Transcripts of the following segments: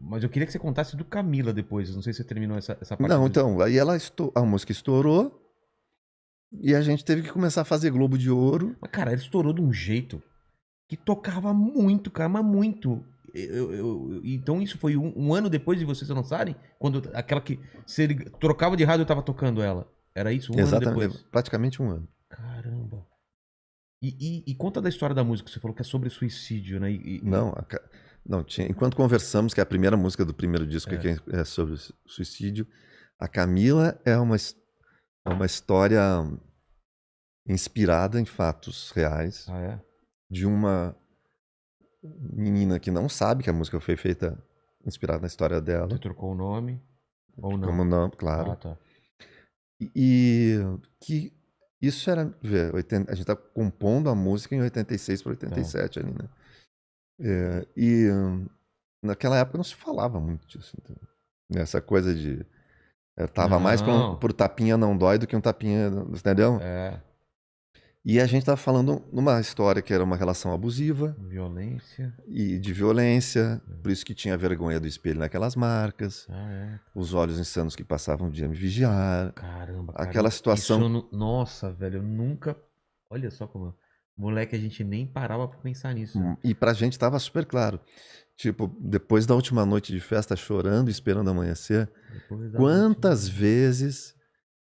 Mas eu queria que você contasse do Camila depois. Não sei se você terminou essa parte. Não, então, aí a música estourou e a gente teve que começar a fazer Globo de Ouro. Mas, cara, ela estourou de um jeito que tocava muito, cara, mas muito. Então isso foi um ano depois de vocês lançarem? Quando aquela que você trocava de rádio, eu tava tocando ela. Era isso? Um ano Exatamente, depois? praticamente um ano. Caramba. E conta da história da música. Você falou que é sobre suicídio, né? Não, não tinha. Enquanto conversamos, que é a primeira música do primeiro disco É. que é sobre suicídio, a Camila é uma história inspirada em fatos reais Ah, é? de uma menina que não sabe que a música foi feita inspirada na história Você dela, trocou o nome ou não? como não, Ah, claro. tá. E que isso era, vê, a gente tá compondo a música em 86 para Tá. 87 ali, né? E naquela época não se falava muito disso, entendeu? Essa coisa de tava mais Não. por tapinha não dói do que um tapinha, entendeu? É. E a gente tava falando numa história que era uma relação abusiva Violência. e de violência, por isso que tinha vergonha do espelho naquelas marcas, Ah, é. os olhos insanos que passavam o dia a me vigiar, Caramba, cara. aquela situação. Nossa, velho, eu nunca. Olha só como. Moleque, a gente nem parava pra pensar nisso. Né? E pra gente tava super claro. Tipo, depois da última noite de festa, chorando, esperando amanhecer, Depois da quantas última. vezes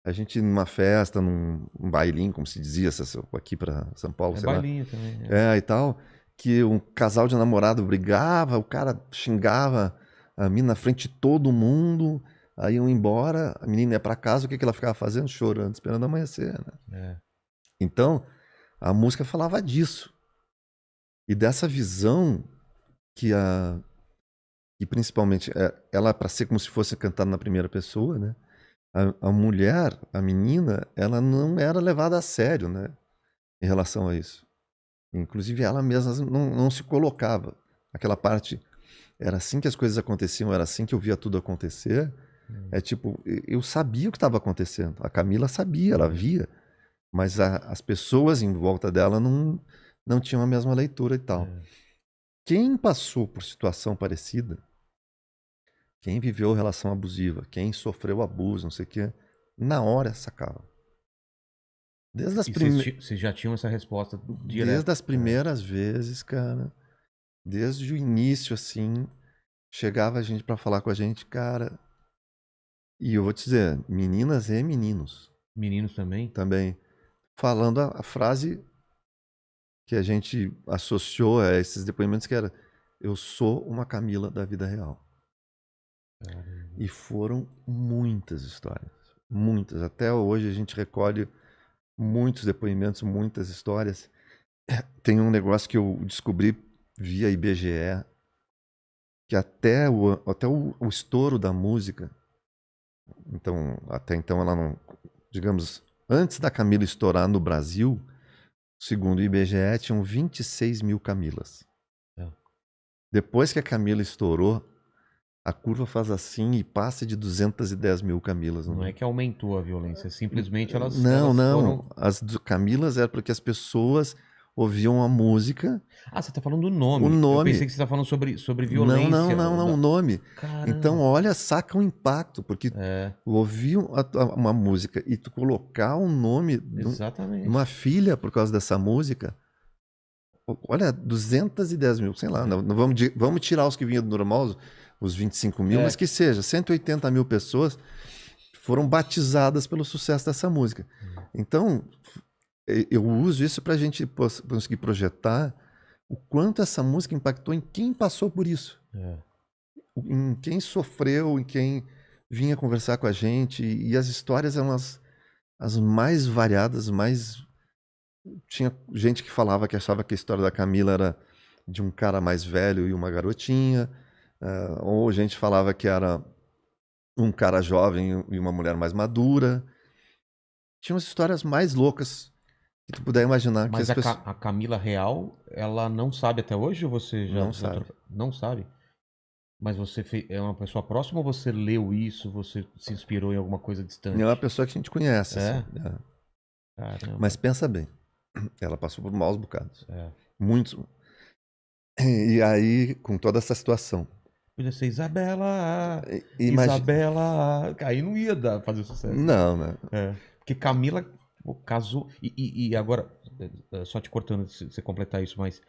a gente numa festa, num bailinho, como se dizia aqui pra São Paulo, É sei lá, bailinho também. É. e tal, que um casal de namorado brigava, o cara xingava a mina na frente de todo mundo, aí iam embora, a menina ia pra casa, o que que ela ficava fazendo? Chorando, esperando amanhecer, né? É. Então, a música falava disso. E dessa visão que que principalmente ela para ser como se fosse cantada na primeira pessoa, né? A mulher, a menina, ela não era levada a sério, né? Em relação a isso. Inclusive ela mesma não se colocava. Aquela parte era assim que as coisas aconteciam, era assim que eu via tudo acontecer. É tipo, eu sabia o que estava acontecendo. A Camila sabia, ela via, mas as pessoas em volta dela não tinham a mesma leitura e tal. Quem passou por situação parecida, quem viveu relação abusiva, quem sofreu abuso, não sei o quê, na hora sacava. Desde as, E prime... vocês já tinham essa resposta Desde direto. as primeiras vezes, cara, desde o início, assim, chegava a gente pra falar com a gente, cara. E eu vou te dizer, meninas e meninos Meninos também? também, falando a frase que a gente associou a esses depoimentos, que era: eu sou uma Camila da vida real. Caramba. E foram muitas histórias, muitas. Até hoje a gente recolhe muitos depoimentos, muitas histórias. Tem um negócio que eu descobri via IBGE, que até o estouro da música, então, até então ela não, digamos, antes da Camila estourar no Brasil, segundo o IBGE, tinham 26 mil Camilas. É. Depois que a Camila estourou, a curva faz assim e passa de 210 mil Camilas. Não é que aumentou a violência, simplesmente elas Não. foram. As Camilas era porque as pessoas ouviam a música, Ah, você tá falando do o nome. Eu pensei nome. que você tá falando sobre violência. Não, o nome. Então, Caramba. olha, saca o impacto, porque É, ouvir uma música e tu colocar o nome de uma exatamente. filha por causa dessa música, olha, 210 mil, sei lá, não vamos tirar os que vinham do normal, os 25 mil, mas É. que seja, 180 mil pessoas foram batizadas pelo sucesso dessa música. Então, eu uso isso para a gente conseguir projetar o quanto essa música impactou em quem passou por isso. É. Em quem sofreu, em quem vinha conversar com a gente. E as histórias eram as mais variadas, mais... Tinha gente que falava que achava que a história da Camila era de um cara mais velho e uma garotinha. Ou gente falava que era um cara jovem e uma mulher mais madura. Tinha umas histórias mais loucas que tu puder imaginar que Mas as pessoas... A Camila Real, ela não sabe até hoje ou você Não já sabe. trocou? Não sabe? Mas você é uma pessoa próxima ou você leu isso, você se inspirou em alguma coisa É uma distante? pessoa que a gente conhece, assim. É? Caramba. Mas pensa bem, ela passou por maus bocados. É. Muitos. E aí, com toda essa situação. Podia ser Isabela, Imagina. Isabela. Aí não ia fazer sucesso. Não, né? É. Porque Camila pô, casou. E agora, só te cortando se você completar isso, mas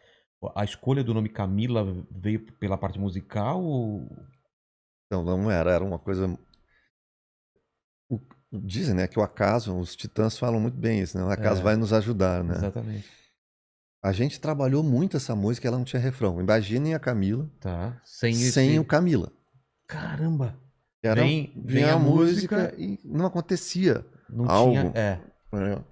a escolha do nome Camila veio pela parte musical ou. Então não era, era uma coisa. o- Dizem, né, que o acaso, os titãs falam muito bem isso, né? O acaso É, vai nos ajudar, né? exatamente. A gente trabalhou muito essa música, ela não tinha refrão. Imaginem a Camila Tá. Sem sem o esse. Camila. Caramba! Era, Vem vinha a a música música, e não acontecia não tinha. algo. É. Né?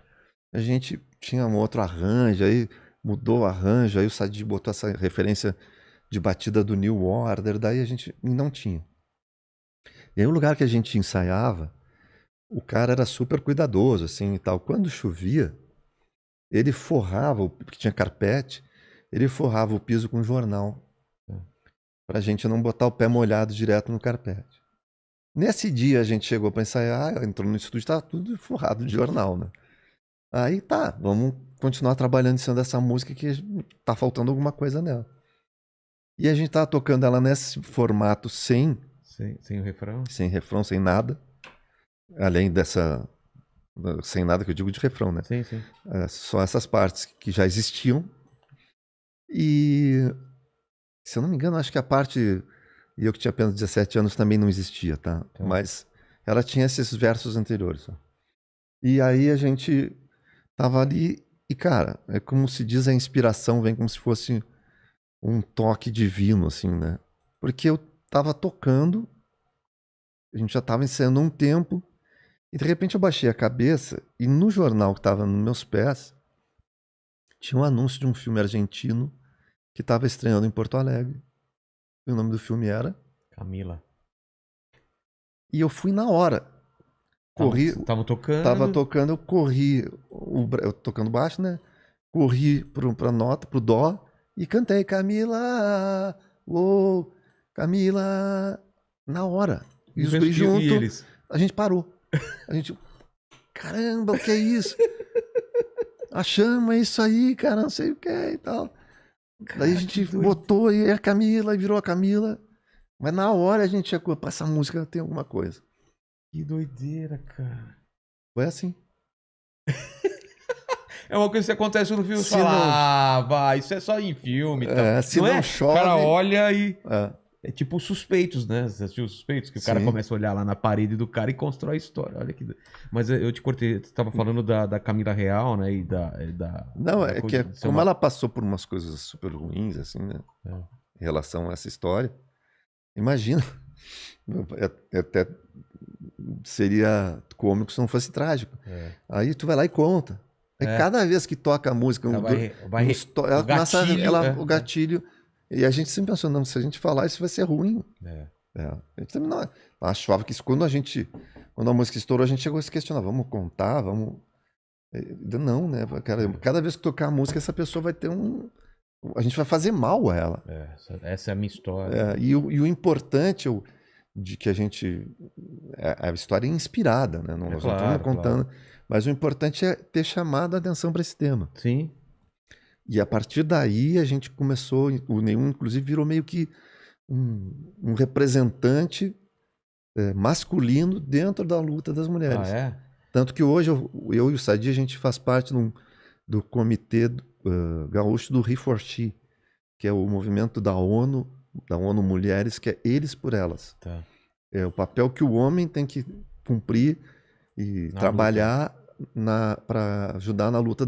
A gente tinha um outro arranjo, aí mudou o arranjo, aí o Sadi botou essa referência de batida do New Order, daí a gente não tinha. E aí o lugar que a gente ensaiava, o cara era super cuidadoso, assim, e tal. Quando chovia, ele forrava, porque tinha carpete, ele forrava o piso com jornal, pra gente não botar o pé molhado direto no carpete. Nesse dia a gente chegou pra ensaiar, entrou no estúdio, tava tudo forrado de jornal, né? Aí tá, vamos continuar trabalhando em cima dessa música que tá faltando alguma coisa nela. E a gente tava tocando ela nesse formato Sem o refrão? sem refrão, sem nada. Além dessa. Sem nada que eu digo de refrão, né? Sim, sim. Só essas partes que já existiam. E, se eu não me engano, acho que a parte. E eu que tinha apenas 17 anos também não existia, tá? Tá. Mas ela tinha esses versos anteriores. Só. E aí a gente tava ali. E, cara, é como se diz, a inspiração vem como se fosse um toque divino, assim, né? Porque eu tava tocando, a gente já tava ensaiando um tempo, e de repente eu baixei a cabeça, e no jornal que tava nos meus pés, tinha um anúncio de um filme argentino que tava estreando em Porto Alegre. E o nome do filme era. Camila. E eu fui na hora. Corri, Tava tava tocando. tocando, eu corri, eu tocando baixo, né? Corri pra nota, pro dó, e cantei Camila, oh, Camila, na hora. E os guris E junto, eles? a gente parou. A gente, caramba, o que é isso? A chama, é isso aí, cara, não sei o que e tal. Daí a Cara, que gente doido. botou e a Camila, e virou a Camila. Mas na hora a gente chegou, pá, essa música tem alguma coisa. Que doideira, cara. Foi assim. É uma coisa que acontece no filme, você Se fala, não, ah, vai, isso é só em filme e tal. se Não não é? O cara chove. olha e. É, É tipo os Suspeitos, né? Você assistiu os Suspeitos? Que o cara sim. começa a olhar lá na parede do cara e constrói a história. Olha que. Mas eu te cortei, você tava falando da Camila Real, né? E Não, da é que coisa de ser como uma. ela passou por umas coisas super ruins, assim, né? É. Em relação a essa história. Imagina. Até seria cômico se não fosse trágico. É. Aí tu vai lá e conta. Aí É. cada vez que toca a música, Ela ela o começa gatilho. o gatilho. E a gente sempre pensou, não, se a gente falar isso vai ser ruim. É. A gente também não achava que isso, quando a música estourou, a gente chegou a se questionar, vamos contar, vamos. Não, né? Cara, cada vez que tocar a música, essa pessoa vai ter a gente vai fazer mal a ela. Essa é a minha história. E o importante de que a gente. A história é inspirada, né? Nós não estamos contando. Claro. Mas o importante é ter chamado a atenção para esse tema. Sim. E a partir daí a gente começou. O Nenhum, inclusive, virou meio que um representante masculino dentro da luta das mulheres. Ah, é? Tanto que hoje eu e o Sadi, a gente faz parte do comitê gaúcho do He4She, que é o movimento da ONU Mulheres, que é eles por elas. Tá. É o papel que o homem tem que cumprir e trabalhar para ajudar na luta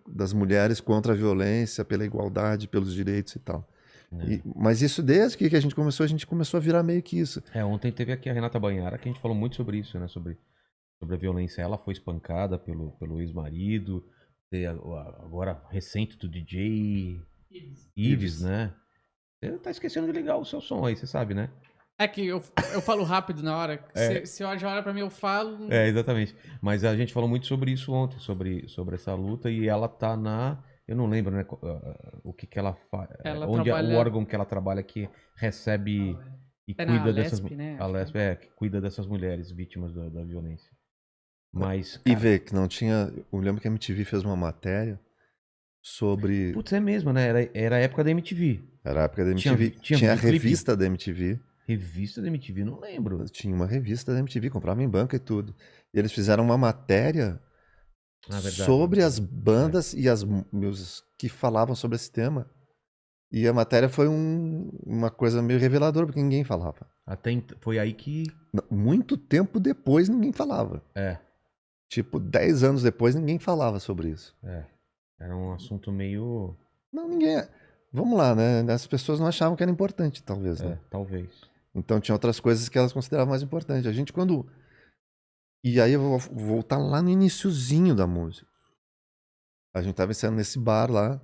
das mulheres contra a violência, pela igualdade, pelos direitos e tal. Mas isso desde que a gente começou a virar meio que isso. Ontem teve aqui a Renata Banhara, que a gente falou muito sobre isso, né? Sobre a violência. Ela foi espancada pelo ex-marido. Agora, recente do DJ Ives, né? Você tá esquecendo de ligar o seu som aí, você sabe, né? É que eu falo rápido na hora. Se o já olha pra mim, eu falo. Exatamente. Mas a gente falou muito sobre isso ontem, sobre essa luta, e ela tá eu não lembro, né, o que ela faz. Onde é o órgão que ela trabalha que recebe e cuida dessas. Né? A Lesp, que cuida dessas mulheres vítimas da violência. Mas. E ver que não tinha. Eu lembro que a MTV fez uma matéria sobre. Putz, é mesmo, né? Era a época da MTV. Era a época da Tinha- MTV. tinha Tinha a videoclipe? revista da MTV. Revista da MTV, não lembro. Tinha uma revista da MTV, comprava em banca e tudo. E eles fizeram uma matéria Ah, verdade. sobre as bandas e as músicas que falavam sobre esse tema. E a matéria foi uma coisa meio reveladora, porque ninguém falava. Foi aí que. Muito tempo depois, ninguém falava. É, Tipo, 10 anos depois, ninguém falava sobre isso. era um assunto meio. Não, ninguém. Vamos lá, né? As pessoas não achavam que era importante, talvez, né? Talvez. Então tinha outras coisas que elas consideravam mais importantes. A gente quando... E aí eu vou voltar lá no iniciozinho da música. A gente tava ensaiando nesse bar lá.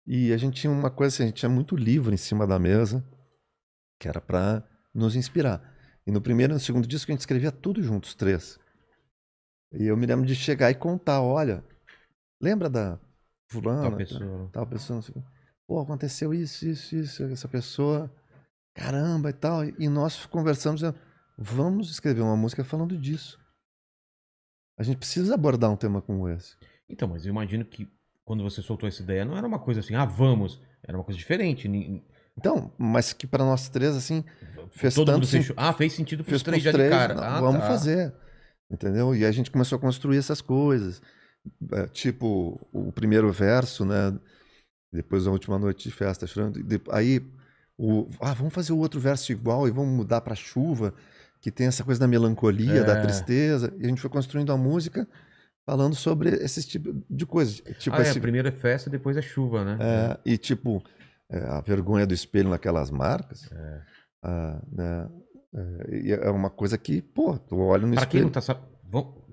E a gente tinha uma coisa assim, a gente tinha muito livro em cima da mesa, que era pra nos inspirar. E no primeiro e no segundo disco a gente escrevia tudo junto, os três. E eu me lembro de chegar e contar, olha, lembra da fulana? Tal pessoa, não sei o quê. Pô, aconteceu isso, essa pessoa... Caramba e tal. E nós conversamos, vamos escrever uma música falando disso. A gente precisa abordar um tema como esse. Então, mas eu imagino que quando você soltou essa ideia, não era uma coisa assim, vamos. Era uma coisa diferente. Então, mas que para nós três, assim, fez Todo tanto mundo fechou. Fez sentido pros três já de cara. Não, vamos fazer. Entendeu? E a gente começou a construir essas coisas. Tipo, o primeiro verso, né? Depois da última noite de festa, chorando. Aí... vamos fazer o outro verso igual e vamos mudar para chuva, que tem essa coisa da melancolia, da tristeza. E a gente foi construindo a música falando sobre esse tipo de coisas. Tipo Primeiro é festa, depois é chuva, né? E tipo, a vergonha do espelho naquelas marcas. Né? E é uma coisa que, pô, tu olha no Pra quem espelho... não tá sabendo...